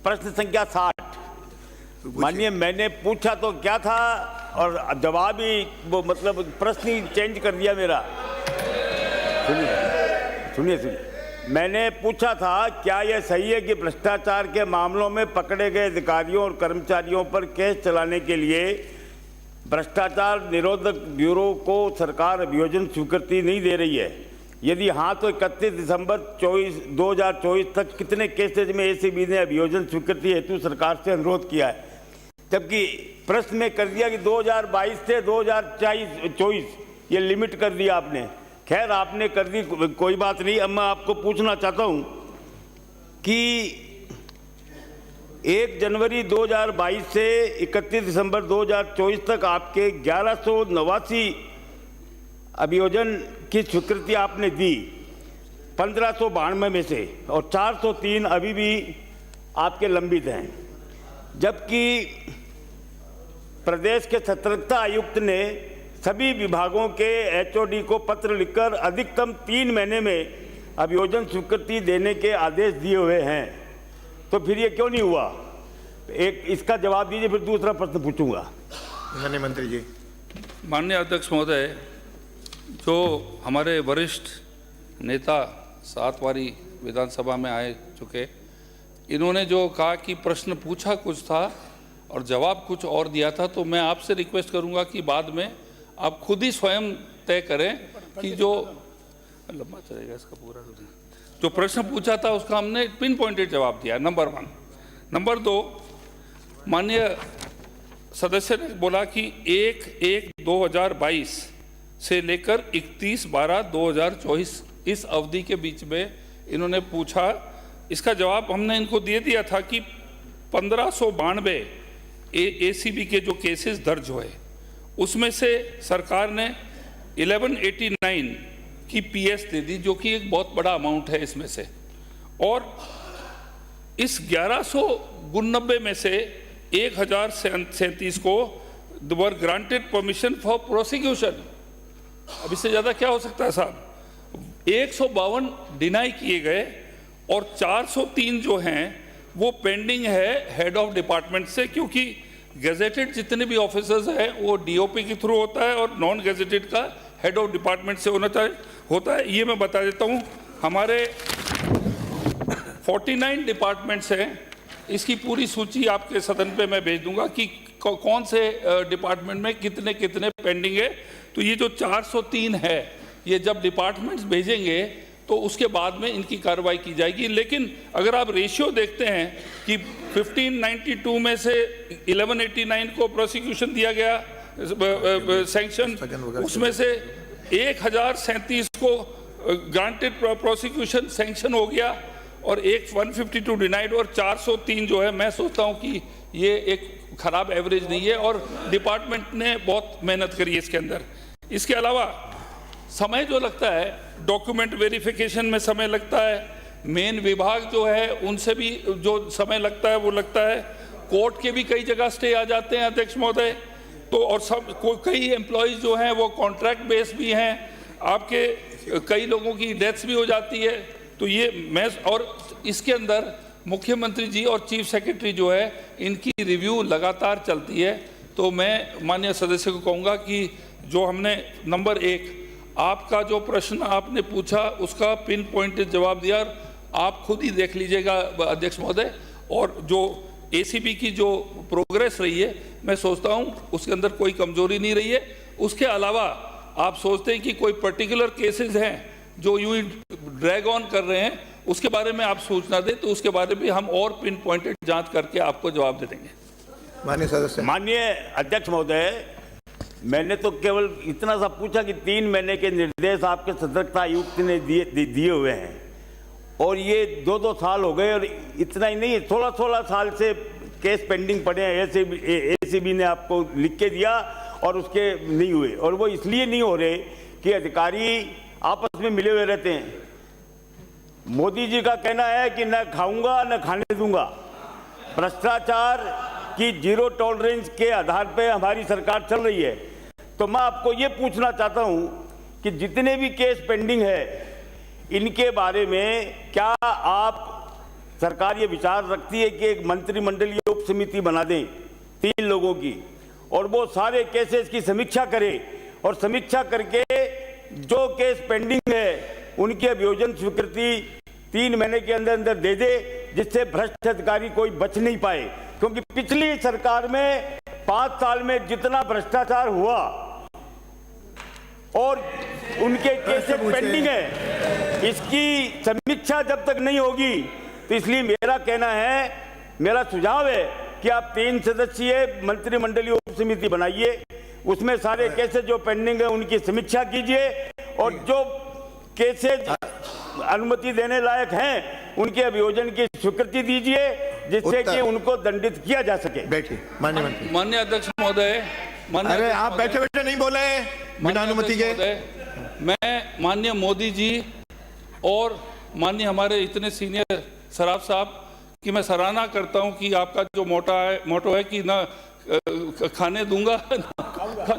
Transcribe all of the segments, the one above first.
प्रश्न संख्या 60। माननीय, मैंने पूछा तो क्या था और जवाब ही वो मतलब प्रश्न ही चेंज कर दिया मेरा। सुनिए, मैंने पूछा था क्या यह सही है कि भ्रष्टाचार के मामलों में पकड़े गए अधिकारियों और कर्मचारियों पर केस चलाने के लिए भ्रष्टाचार निरोधक ब्यूरो को सरकार अभियोजन स्वीकृति नहीं दे रही है? यदि हाँ तो 31 दिसंबर 2024 तक कितने केसेज में एसीबी ने अभियोजन स्वीकृति हेतु सरकार से अनुरोध किया है? जबकि प्रश्न में कर दिया कि 2022 से 2024 ये लिमिट कर दिया आपने। खैर, आपने कर दी, कोई बात नहीं। अब मैं आपको पूछना चाहता हूं कि 1 जनवरी 2022 से 31 दिसंबर 2024 तक आपके 1189 अभियोजन की स्वीकृति आपने दी 1592 में से, और 403 अभी भी आपके लंबित हैं। जबकि प्रदेश के सतर्कता आयुक्त ने सभी विभागों के एचओडी को पत्र लिखकर अधिकतम 3 महीने में अभियोजन स्वीकृति देने के आदेश दिए हुए हैं। तो फिर ये क्यों नहीं हुआ? एक इसका जवाब दीजिए, फिर दूसरा प्रश्न पूछूंगा। माननीय मंत्री जी। माननीय अध्यक्ष महोदय, जो हमारे वरिष्ठ नेता 7 बारी विधानसभा में आए चुके, इन्होंने जो कहा कि प्रश्न पूछा कुछ था और जवाब कुछ और दिया था, तो मैं आपसे रिक्वेस्ट करूंगा कि बाद में आप खुद ही स्वयं तय करें कि जो लंबा चलेगा इसका पूरा जो प्रश्न पूछा था उसका हमने पिन पॉइंटेड जवाब दिया, नंबर 1। नंबर 2, माननीय सदस्य ने बोला कि 1/1/2022 से लेकर 31/12/2024 इस अवधि के बीच में इन्होंने पूछा। इसका जवाब हमने इनको दे दिया था कि 1592 एसीबी के जो केसेस दर्ज हुए उसमें से सरकार ने 1189 की पीएस दे दी, जो कि एक बहुत बड़ा अमाउंट है इसमें से। और इस 1199 में से 1037 को वर ग्रांटेड परमिशन फॉर प्रोसिक्यूशन। अब इससे ज़्यादा क्या हो सकता है साहब? 152 डिनाई किए गए और 403 जो हैं वो पेंडिंग है हेड ऑफ डिपार्टमेंट से, क्योंकि गैजेटेड जितने भी ऑफिसर्स हैं वो डीओपी के थ्रू होता है और नॉन गैजेटेड का हेड ऑफ डिपार्टमेंट से होता है। ये मैं बता देता हूँ, हमारे 49 डिपार्टमेंट्स हैं। इसकी पूरी सूची आपके सदन पे मैं भेज दूंगा कि कौन से डिपार्टमेंट में कितने कितने पेंडिंग है। तो ये जो 403 है, ये जब डिपार्टमेंट्स भेजेंगे तो उसके बाद में इनकी कार्रवाई की जाएगी। लेकिन अगर आप रेशियो देखते हैं कि 1592 में से 1189 को प्रोसिक्यूशन दिया गया सैंक्शन, उसमें से 1037 को ग्रांटेड प्रोसिक्यूशन सैंक्शन हो गया और 152 डिनाइड और 403 जो है, मैं सोचता हूं कि ये एक खराब एवरेज नहीं है और डिपार्टमेंट ने बहुत मेहनत करी है इसके अंदर। इसके अलावा समय जो लगता है, डॉक्यूमेंट वेरिफिकेशन में समय लगता है, मेन विभाग जो है उनसे भी जो समय लगता है वो लगता है, कोर्ट के भी कई जगह स्टे आ जाते हैं अध्यक्ष महोदय। तो और सब कई एम्प्लॉयज़ जो हैं वो कॉन्ट्रैक्ट बेस भी हैं, आपके कई लोगों की डेथ्स भी हो जाती है। तो ये मैं, और इसके अंदर मुख्यमंत्री जी और चीफ सेक्रेटरी जो है इनकी रिव्यू लगातार चलती है। तो मैं माननीय सदस्य को कहूँगा कि जो हमने नंबर 1 आपका जो प्रश्न आपने पूछा उसका पिन पॉइंटेड जवाब दिया, और आप खुद ही देख लीजिएगा अध्यक्ष महोदय। और जो एसीबी की जो प्रोग्रेस रही है, मैं सोचता हूं उसके अंदर कोई कमजोरी नहीं रही है। उसके अलावा आप सोचते हैं कि कोई पर्टिकुलर केसेस हैं जो यूं ही ड्रैग ऑन कर रहे हैं, उसके बारे में आप सूचना दें तो उसके बारे में हम और पिन पॉइंटेड जांच करके आपको जवाब दे देंगे। माननीय सदस्य। माननीय अध्यक्ष महोदय, मैंने तो केवल इतना सा पूछा कि 3 महीने के निर्देश आपके सतर्कता आयुक्त ने दिए हुए हैं और ये 2-2 साल हो गए, और इतना ही नहीं 16-16 साल से केस पेंडिंग पड़े हैं। एसीबी ने आपको लिख के दिया और उसके नहीं हुए, और वो इसलिए नहीं हो रहे कि अधिकारी आपस में मिले हुए रहते हैं। मोदी जी का कहना है कि न खाऊंगा न खाने दूंगा। भ्रष्टाचार की 0 टॉलरेंस के आधार पे हमारी सरकार चल रही है। तो मैं आपको ये पूछना चाहता हूं कि जितने भी केस पेंडिंग है, इनके बारे में क्या आप सरकार ये विचार रखती है कि एक मंत्रिमंडलीय उप समिति बना दें 3 लोगों की, और वो सारे केसेस की समीक्षा करे, और समीक्षा करके जो केस पेंडिंग है उनकी अभियोजन स्वीकृति 3 महीने के अंदर अंदर दे दे, जिससे भ्रष्ट अधिकारी कोई बच नहीं पाए। क्योंकि पिछली सरकार में 5 साल में जितना भ्रष्टाचार हुआ और उनके केसेस पेंडिंग है, इसकी समीक्षा जब तक नहीं होगी, तो इसलिए मेरा कहना है, मेरा सुझाव है कि आप 3 सदस्यीय मंत्रिमंडलीय उप समिति बनाइए, उसमें सारे केसेस जो पेंडिंग है उनकी समीक्षा कीजिए, और जो केसेस अनुमति देने लायक हैं उनके अभियोजन की स्वीकृति दीजिए, जिससे कि उनको दंडित किया जा सके। बैठिए माननीय मंत्री। माननीय अध्यक्ष महोदय, अरे आप बैठे बैठे नहीं बोले बिना अनुमति के। मैं माननीय मोदी जी और माननीय हमारे इतने सीनियर सराफ साहब की मैं सराहना करता हूं कि आपका जो मोटो है कि ना खाने दूंगा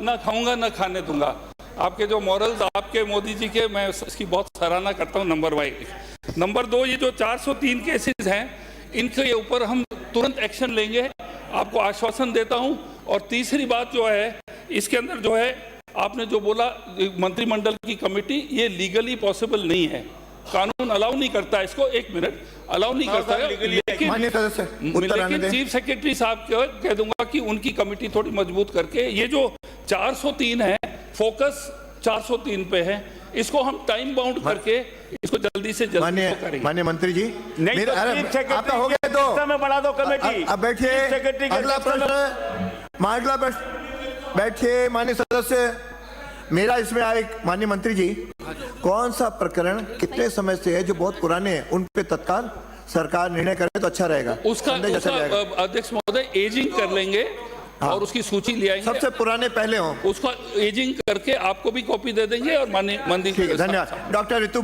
ना खाऊंगा ना खाने दूंगा। आपके जो मॉरल्स आपके मोदी जी के, मैं इसकी बहुत सराहना करता हूं। नंबर 1। नंबर 2, ये जो 403 केसेस हैं इनके ऊपर हम तुरंत एक्शन लेंगे, आपको आश्वासन देता हूं। और तीसरी बात जो है, इसके अंदर जो है आपने जो बोला मंत्रिमंडल की कमेटी, ये लीगली पॉसिबल नहीं है, कानून अलाउ नहीं करता है इसको। 1 मिनट, अलाउ नहीं करता है, लेकिन चीफ सेक्रेटरी साहब को कह दूंगा कि उनकी कमेटी थोड़ी मजबूत करके, ये जो 403 है, फोकस 403 पे है, इसको हम टाइम बाउंड करके इसको जल्दी से जल्दी करेंगे। माननीय मंत्री जी, नहीं तो आपका हो गया तो में बढ़ा दो कमेटी। अब बैठिए, अगला प्रश्न बैठिए। माननीय सदस्य, मेरा इसमें आए माननीय मंत्री जी, कौन सा प्रकरण कितने समय से है जो बहुत पुराने हैं, उन पे तत्काल सरकार निर्णय करे तो अच्छा रहेगा। उसका अध्यक्ष महोदय एजिंग कर लेंगे और उसकी सूची ले आएंगे, सबसे पुराने पहले हो, उसका एजिंग करके आपको भी कॉपी दे देंगे और माननीय मंत्री। धन्यवाद। डॉक्टर ऋतु